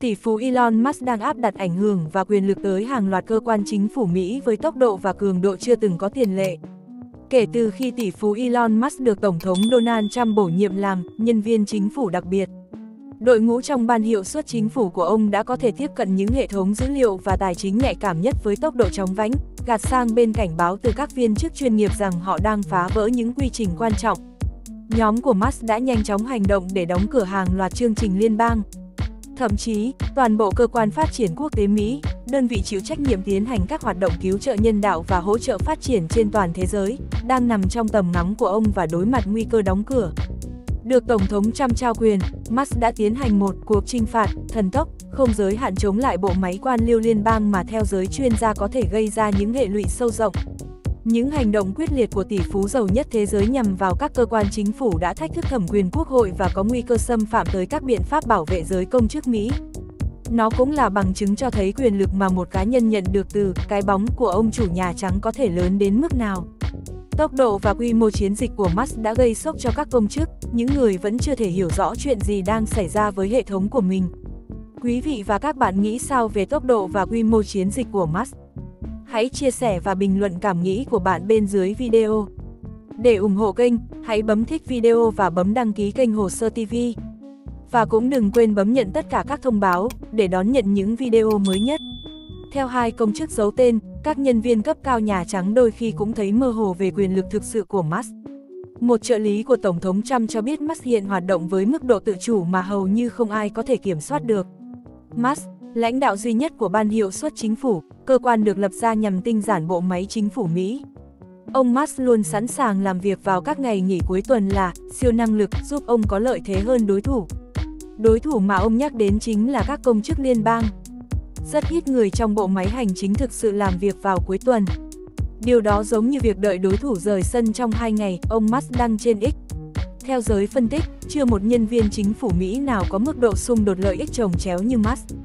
Tỷ phú Elon Musk đang áp đặt ảnh hưởng và quyền lực tới hàng loạt cơ quan chính phủ Mỹ với tốc độ và cường độ chưa từng có tiền lệ. Kể từ khi tỷ phú Elon Musk được Tổng thống Donald Trump bổ nhiệm làm nhân viên chính phủ đặc biệt, đội ngũ trong ban hiệu suất chính phủ của ông đã có thể tiếp cận những hệ thống dữ liệu và tài chính nhạy cảm nhất với tốc độ chóng vánh, gạt sang bên cảnh báo từ các viên chức chuyên nghiệp rằng họ đang phá vỡ những quy trình quan trọng. Nhóm của Musk đã nhanh chóng hành động để đóng cửa hàng loạt chương trình liên bang. Thậm chí, toàn bộ cơ quan phát triển quốc tế Mỹ, đơn vị chịu trách nhiệm tiến hành các hoạt động cứu trợ nhân đạo và hỗ trợ phát triển trên toàn thế giới, đang nằm trong tầm ngắm của ông và đối mặt nguy cơ đóng cửa. Được Tổng thống Trump trao quyền, Musk đã tiến hành một cuộc chinh phạt, thần tốc, không giới hạn chống lại bộ máy quan liêu liên bang mà theo giới chuyên gia có thể gây ra những hệ lụy sâu rộng. Những hành động quyết liệt của tỷ phú giàu nhất thế giới nhằm vào các cơ quan chính phủ đã thách thức thẩm quyền quốc hội và có nguy cơ xâm phạm tới các biện pháp bảo vệ giới công chức Mỹ. Nó cũng là bằng chứng cho thấy quyền lực mà một cá nhân nhận được từ cái bóng của ông chủ Nhà Trắng có thể lớn đến mức nào. Tốc độ và quy mô chiến dịch của Musk đã gây sốc cho các công chức, những người vẫn chưa thể hiểu rõ chuyện gì đang xảy ra với hệ thống của mình. Quý vị và các bạn nghĩ sao về tốc độ và quy mô chiến dịch của Musk? Hãy chia sẻ và bình luận cảm nghĩ của bạn bên dưới video. Để ủng hộ kênh, hãy bấm thích video và bấm đăng ký kênh Hồ Sơ TV. Và cũng đừng quên bấm nhận tất cả các thông báo để đón nhận những video mới nhất. Theo hai công chức giấu tên, các nhân viên cấp cao Nhà Trắng đôi khi cũng thấy mơ hồ về quyền lực thực sự của Musk. Một trợ lý của Tổng thống Trump cho biết Musk hiện hoạt động với mức độ tự chủ mà hầu như không ai có thể kiểm soát được. Musk, lãnh đạo duy nhất của Ban Hiệu suất Chính phủ, cơ quan được lập ra nhằm tinh giản bộ máy chính phủ Mỹ. Ông Musk luôn sẵn sàng làm việc vào các ngày nghỉ cuối tuần là siêu năng lực giúp ông có lợi thế hơn đối thủ. Đối thủ mà ông nhắc đến chính là các công chức liên bang. Rất ít người trong bộ máy hành chính thực sự làm việc vào cuối tuần. Điều đó giống như việc đợi đối thủ rời sân trong 2 ngày, ông Musk đăng trên X. Theo giới phân tích, chưa một nhân viên chính phủ Mỹ nào có mức độ xung đột lợi ích chồng chéo như Musk.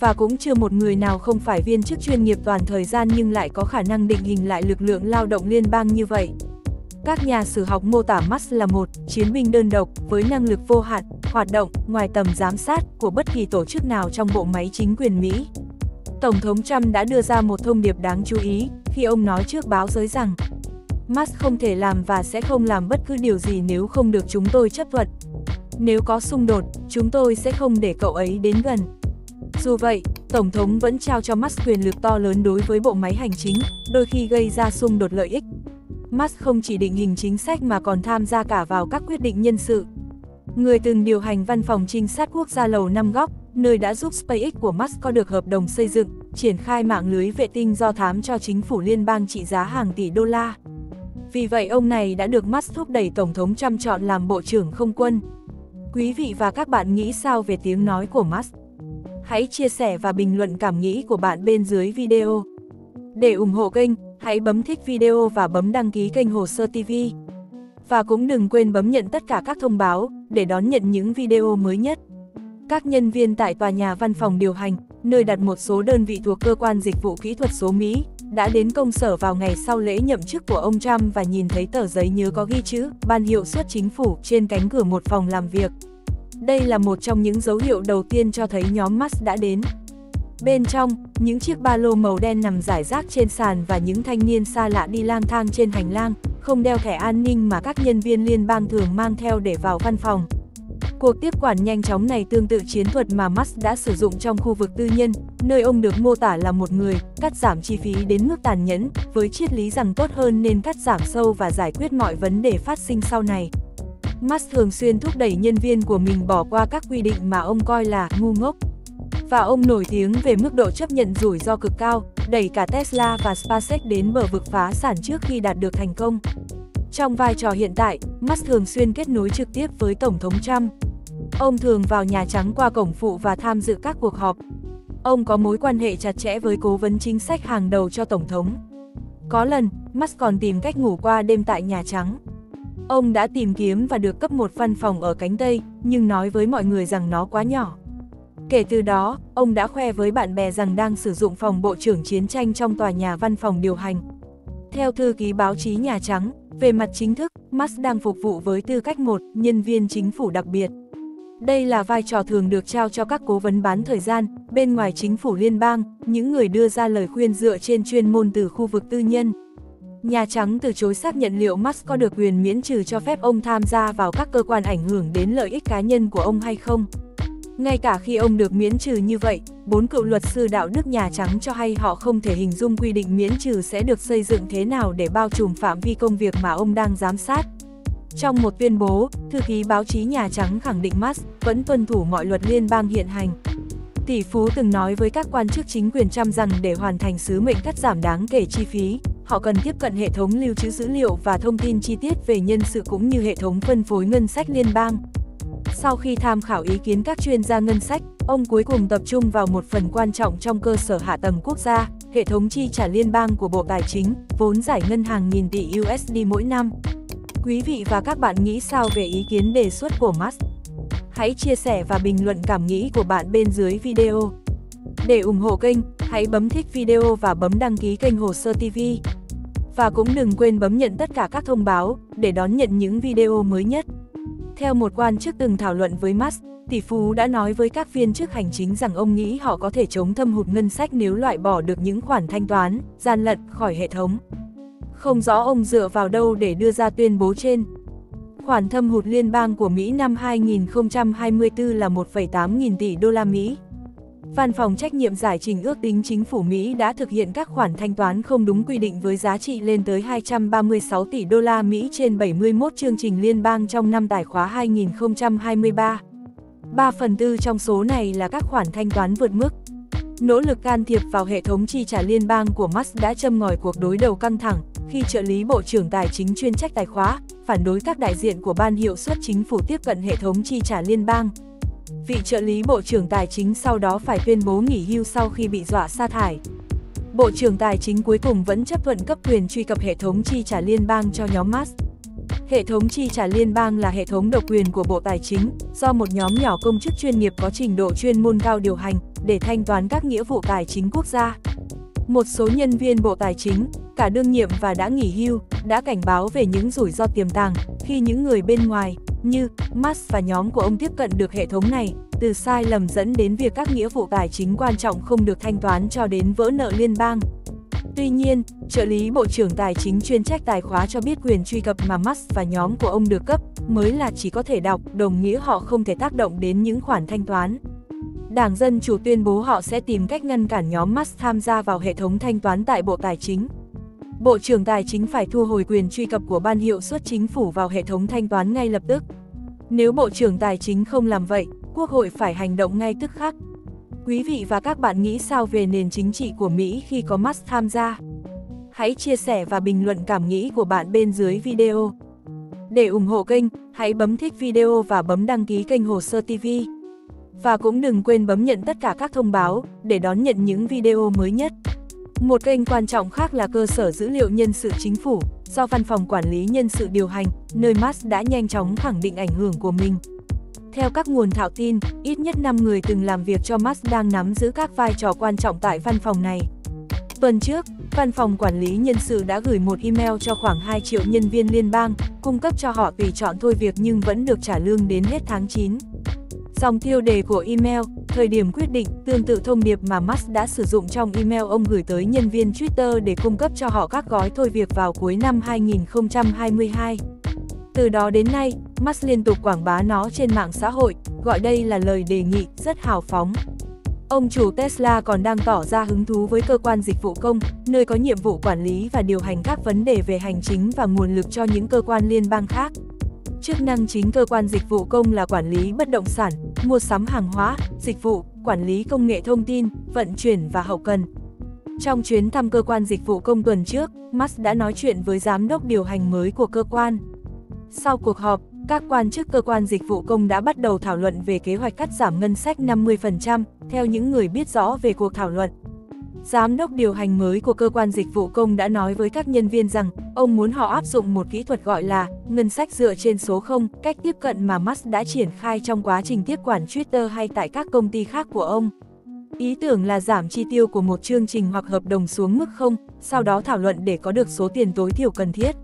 Và cũng chưa một người nào không phải viên chức chuyên nghiệp toàn thời gian nhưng lại có khả năng định hình lại lực lượng lao động liên bang như vậy. Các nhà sử học mô tả Musk là một chiến binh đơn độc với năng lực vô hạn, hoạt động ngoài tầm giám sát của bất kỳ tổ chức nào trong bộ máy chính quyền Mỹ. Tổng thống Trump đã đưa ra một thông điệp đáng chú ý khi ông nói trước báo giới rằng Musk không thể làm và sẽ không làm bất cứ điều gì nếu không được chúng tôi chấp thuận. Nếu có xung đột, chúng tôi sẽ không để cậu ấy đến gần. Dù vậy, Tổng thống vẫn trao cho Musk quyền lực to lớn đối với bộ máy hành chính, đôi khi gây ra xung đột lợi ích. Musk không chỉ định hình chính sách mà còn tham gia cả vào các quyết định nhân sự. Người từng điều hành văn phòng trinh sát quốc gia Lầu Năm Góc, nơi đã giúp SpaceX của Musk có được hợp đồng xây dựng, triển khai mạng lưới vệ tinh do thám cho chính phủ liên bang trị giá hàng tỷ đô la. Vì vậy ông này đã được Musk thúc đẩy Tổng thống Trump chọn làm Bộ trưởng Không quân. Quý vị và các bạn nghĩ sao về tiếng nói của Musk? Hãy chia sẻ và bình luận cảm nghĩ của bạn bên dưới video. Để ủng hộ kênh, hãy bấm thích video và bấm đăng ký kênh Hồ Sơ TV. Và cũng đừng quên bấm nhận tất cả các thông báo để đón nhận những video mới nhất. Các nhân viên tại tòa nhà văn phòng điều hành, nơi đặt một số đơn vị thuộc cơ quan dịch vụ kỹ thuật số Mỹ, đã đến công sở vào ngày sau lễ nhậm chức của ông Trump và nhìn thấy tờ giấy nhớ có ghi chữ Ban Hiệu suất Chính phủ trên cánh cửa một phòng làm việc. Đây là một trong những dấu hiệu đầu tiên cho thấy nhóm Musk đã đến. Bên trong, những chiếc ba lô màu đen nằm rải rác trên sàn và những thanh niên xa lạ đi lang thang trên hành lang, không đeo thẻ an ninh mà các nhân viên liên bang thường mang theo để vào văn phòng. Cuộc tiếp quản nhanh chóng này tương tự chiến thuật mà Musk đã sử dụng trong khu vực tư nhân, nơi ông được mô tả là một người cắt giảm chi phí đến mức tàn nhẫn, với triết lý rằng tốt hơn nên cắt giảm sâu và giải quyết mọi vấn đề phát sinh sau này. Musk thường xuyên thúc đẩy nhân viên của mình bỏ qua các quy định mà ông coi là ngu ngốc. Và ông nổi tiếng về mức độ chấp nhận rủi ro cực cao, đẩy cả Tesla và SpaceX đến bờ vực phá sản trước khi đạt được thành công. Trong vai trò hiện tại, Musk thường xuyên kết nối trực tiếp với Tổng thống Trump. Ông thường vào Nhà Trắng qua cổng phụ và tham dự các cuộc họp. Ông có mối quan hệ chặt chẽ với cố vấn chính sách hàng đầu cho Tổng thống. Có lần, Musk còn tìm cách ngủ qua đêm tại Nhà Trắng. Ông đã tìm kiếm và được cấp một văn phòng ở cánh Tây, nhưng nói với mọi người rằng nó quá nhỏ. Kể từ đó, ông đã khoe với bạn bè rằng đang sử dụng phòng Bộ trưởng Chiến tranh trong tòa nhà văn phòng điều hành. Theo thư ký báo chí Nhà Trắng, về mặt chính thức, Musk đang phục vụ với tư cách một nhân viên chính phủ đặc biệt. Đây là vai trò thường được trao cho các cố vấn bán thời gian, bên ngoài chính phủ liên bang, những người đưa ra lời khuyên dựa trên chuyên môn từ khu vực tư nhân. Nhà Trắng từ chối xác nhận liệu Musk có được quyền miễn trừ cho phép ông tham gia vào các cơ quan ảnh hưởng đến lợi ích cá nhân của ông hay không. Ngay cả khi ông được miễn trừ như vậy, 4 cựu luật sư đạo đức Nhà Trắng cho hay họ không thể hình dung quy định miễn trừ sẽ được xây dựng thế nào để bao trùm phạm vi công việc mà ông đang giám sát. Trong một tuyên bố, thư ký báo chí Nhà Trắng khẳng định Musk vẫn tuân thủ mọi luật liên bang hiện hành. Tỷ phú từng nói với các quan chức chính quyền Trump rằng để hoàn thành sứ mệnh cắt giảm đáng kể chi phí, họ cần tiếp cận hệ thống lưu trữ dữ liệu và thông tin chi tiết về nhân sự cũng như hệ thống phân phối ngân sách liên bang. Sau khi tham khảo ý kiến các chuyên gia ngân sách, ông cuối cùng tập trung vào một phần quan trọng trong cơ sở hạ tầng quốc gia, hệ thống chi trả liên bang của Bộ Tài chính, vốn giải ngân hàng nghìn tỷ USD mỗi năm. Quý vị và các bạn nghĩ sao về ý kiến đề xuất của Musk? Hãy chia sẻ và bình luận cảm nghĩ của bạn bên dưới video. Để ủng hộ kênh, hãy bấm thích video và bấm đăng ký kênh Hồ Sơ TV. Và cũng đừng quên bấm nhận tất cả các thông báo để đón nhận những video mới nhất. Theo một quan chức từng thảo luận với Musk, tỷ phú đã nói với các viên chức hành chính rằng ông nghĩ họ có thể chống thâm hụt ngân sách nếu loại bỏ được những khoản thanh toán, gian lận khỏi hệ thống. Không rõ ông dựa vào đâu để đưa ra tuyên bố trên. Khoản thâm hụt liên bang của Mỹ năm 2024 là 1,8 nghìn tỷ đô la Mỹ. Văn phòng trách nhiệm giải trình ước tính chính phủ Mỹ đã thực hiện các khoản thanh toán không đúng quy định với giá trị lên tới 236 tỷ đô la Mỹ trên 71 chương trình liên bang trong năm tài khóa 2023. 3/4 trong số này là các khoản thanh toán vượt mức. Nỗ lực can thiệp vào hệ thống chi trả liên bang của Musk đã châm ngòi cuộc đối đầu căng thẳng khi trợ lý Bộ trưởng Tài chính chuyên trách tài khóa phản đối các đại diện của Ban Hiệu suất Chính phủ tiếp cận hệ thống chi trả liên bang. Vị trợ lý Bộ trưởng Tài chính sau đó phải tuyên bố nghỉ hưu sau khi bị dọa sa thải. Bộ trưởng Tài chính cuối cùng vẫn chấp thuận cấp quyền truy cập hệ thống chi trả liên bang cho nhóm Musk. Hệ thống chi trả liên bang là hệ thống độc quyền của Bộ Tài chính, do một nhóm nhỏ công chức chuyên nghiệp có trình độ chuyên môn cao điều hành, để thanh toán các nghĩa vụ tài chính quốc gia. Một số nhân viên Bộ Tài chính, cả đương nhiệm và đã nghỉ hưu, đã cảnh báo về những rủi ro tiềm tàng khi những người bên ngoài, như Musk và nhóm của ông tiếp cận được hệ thống này, từ sai lầm dẫn đến việc các nghĩa vụ tài chính quan trọng không được thanh toán cho đến vỡ nợ liên bang. Tuy nhiên, trợ lý Bộ trưởng Tài chính chuyên trách tài khóa cho biết quyền truy cập mà Musk và nhóm của ông được cấp mới là chỉ có thể đọc, đồng nghĩa họ không thể tác động đến những khoản thanh toán. Đảng Dân Chủ tuyên bố họ sẽ tìm cách ngăn cản nhóm Musk tham gia vào hệ thống thanh toán tại Bộ Tài chính. Bộ trưởng Tài chính phải thu hồi quyền truy cập của Ban Hiệu suất Chính phủ vào hệ thống thanh toán ngay lập tức. Nếu Bộ trưởng Tài chính không làm vậy, Quốc hội phải hành động ngay tức khắc. Quý vị và các bạn nghĩ sao về nền chính trị của Mỹ khi có Musk tham gia? Hãy chia sẻ và bình luận cảm nghĩ của bạn bên dưới video. Để ủng hộ kênh, hãy bấm thích video và bấm đăng ký kênh Hồ Sơ TV. Và cũng đừng quên bấm nhận tất cả các thông báo để đón nhận những video mới nhất. Một kênh quan trọng khác là cơ sở dữ liệu nhân sự chính phủ, do Văn phòng Quản lý Nhân sự điều hành, nơi Musk đã nhanh chóng khẳng định ảnh hưởng của mình. Theo các nguồn thạo tin, ít nhất 5 người từng làm việc cho Musk đang nắm giữ các vai trò quan trọng tại văn phòng này. Tuần trước, Văn phòng Quản lý Nhân sự đã gửi một email cho khoảng 2 triệu nhân viên liên bang, cung cấp cho họ tùy chọn thôi việc nhưng vẫn được trả lương đến hết tháng 9. Dòng tiêu đề của email, thời điểm quyết định, tương tự thông điệp mà Musk đã sử dụng trong email ông gửi tới nhân viên Twitter để cung cấp cho họ các gói thôi việc vào cuối năm 2022. Từ đó đến nay, Musk liên tục quảng bá nó trên mạng xã hội, gọi đây là lời đề nghị rất hào phóng. Ông chủ Tesla còn đang tỏ ra hứng thú với cơ quan dịch vụ công, nơi có nhiệm vụ quản lý và điều hành các vấn đề về hành chính và nguồn lực cho những cơ quan liên bang khác. Chức năng chính cơ quan dịch vụ công là quản lý bất động sản, mua sắm hàng hóa, dịch vụ, quản lý công nghệ thông tin, vận chuyển và hậu cần. Trong chuyến thăm cơ quan dịch vụ công tuần trước, Musk đã nói chuyện với giám đốc điều hành mới của cơ quan. Sau cuộc họp, các quan chức cơ quan dịch vụ công đã bắt đầu thảo luận về kế hoạch cắt giảm ngân sách 50%, theo những người biết rõ về cuộc thảo luận. Giám đốc điều hành mới của cơ quan dịch vụ công đã nói với các nhân viên rằng, ông muốn họ áp dụng một kỹ thuật gọi là ngân sách dựa trên số 0, cách tiếp cận mà Musk đã triển khai trong quá trình tiếp quản Twitter hay tại các công ty khác của ông. Ý tưởng là giảm chi tiêu của một chương trình hoặc hợp đồng xuống mức 0, sau đó thảo luận để có được số tiền tối thiểu cần thiết.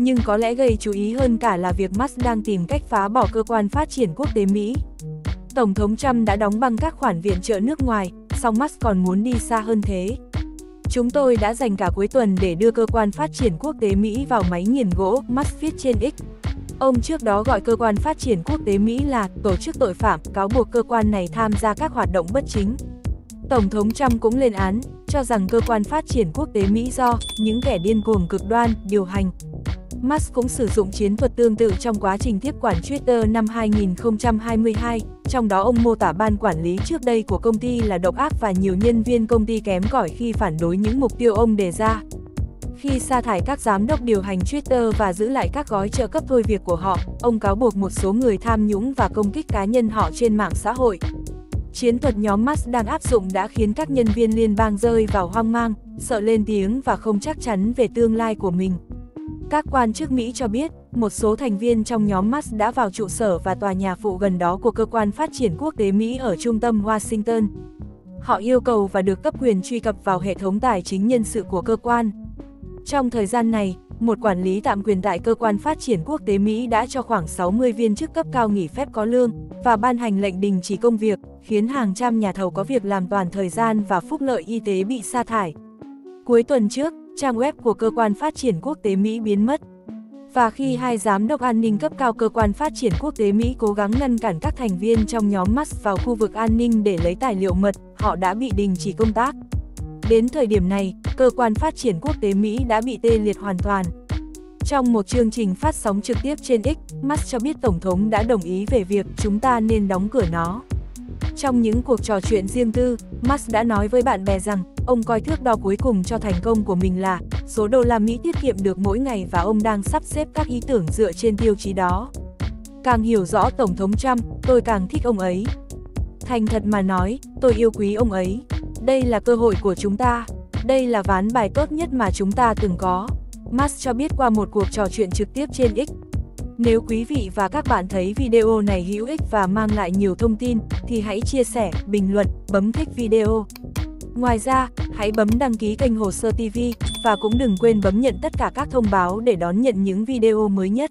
Nhưng có lẽ gây chú ý hơn cả là việc Musk đang tìm cách phá bỏ cơ quan phát triển quốc tế Mỹ. Tổng thống Trump đã đóng băng các khoản viện trợ nước ngoài, song Musk còn muốn đi xa hơn thế. Chúng tôi đã dành cả cuối tuần để đưa cơ quan phát triển quốc tế Mỹ vào máy nghiền gỗ, Musk viết trên X. Ông trước đó gọi cơ quan phát triển quốc tế Mỹ là tổ chức tội phạm, cáo buộc cơ quan này tham gia các hoạt động bất chính. Tổng thống Trump cũng lên án, cho rằng cơ quan phát triển quốc tế Mỹ do những kẻ điên cuồng cực đoan điều hành. Musk cũng sử dụng chiến thuật tương tự trong quá trình tiếp quản Twitter năm 2022, trong đó ông mô tả ban quản lý trước đây của công ty là độc ác và nhiều nhân viên công ty kém cỏi khi phản đối những mục tiêu ông đề ra. Khi sa thải các giám đốc điều hành Twitter và giữ lại các gói trợ cấp thôi việc của họ, ông cáo buộc một số người tham nhũng và công kích cá nhân họ trên mạng xã hội. Chiến thuật nhóm Musk đang áp dụng đã khiến các nhân viên liên bang rơi vào hoang mang, sợ lên tiếng và không chắc chắn về tương lai của mình. Các quan chức Mỹ cho biết, một số thành viên trong nhóm Musk đã vào trụ sở và tòa nhà phụ gần đó của cơ quan phát triển quốc tế Mỹ ở trung tâm Washington. Họ yêu cầu và được cấp quyền truy cập vào hệ thống tài chính nhân sự của cơ quan. Trong thời gian này, một quản lý tạm quyền tại cơ quan phát triển quốc tế Mỹ đã cho khoảng 60 viên chức cấp cao nghỉ phép có lương và ban hành lệnh đình chỉ công việc, khiến hàng trăm nhà thầu có việc làm toàn thời gian và phúc lợi y tế bị sa thải. Cuối tuần trước, trang web của cơ quan phát triển quốc tế Mỹ biến mất. Và khi hai giám đốc an ninh cấp cao cơ quan phát triển quốc tế Mỹ cố gắng ngăn cản các thành viên trong nhóm Musk vào khu vực an ninh để lấy tài liệu mật, họ đã bị đình chỉ công tác. Đến thời điểm này, cơ quan phát triển quốc tế Mỹ đã bị tê liệt hoàn toàn. Trong một chương trình phát sóng trực tiếp trên X, Musk cho biết Tổng thống đã đồng ý về việc chúng ta nên đóng cửa nó. Trong những cuộc trò chuyện riêng tư, Musk đã nói với bạn bè rằng ông coi thước đo cuối cùng cho thành công của mình là số đô la Mỹ tiết kiệm được mỗi ngày và ông đang sắp xếp các ý tưởng dựa trên tiêu chí đó. Càng hiểu rõ Tổng thống Trump, tôi càng thích ông ấy. Thành thật mà nói, tôi yêu quý ông ấy. Đây là cơ hội của chúng ta. Đây là ván bài tốt nhất mà chúng ta từng có. Musk cho biết qua một cuộc trò chuyện trực tiếp trên X. Nếu quý vị và các bạn thấy video này hữu ích và mang lại nhiều thông tin, thì hãy chia sẻ, bình luận, bấm thích video. Ngoài ra, hãy bấm đăng ký kênh Hồ Sơ TV và cũng đừng quên bấm nhận tất cả các thông báo để đón nhận những video mới nhất.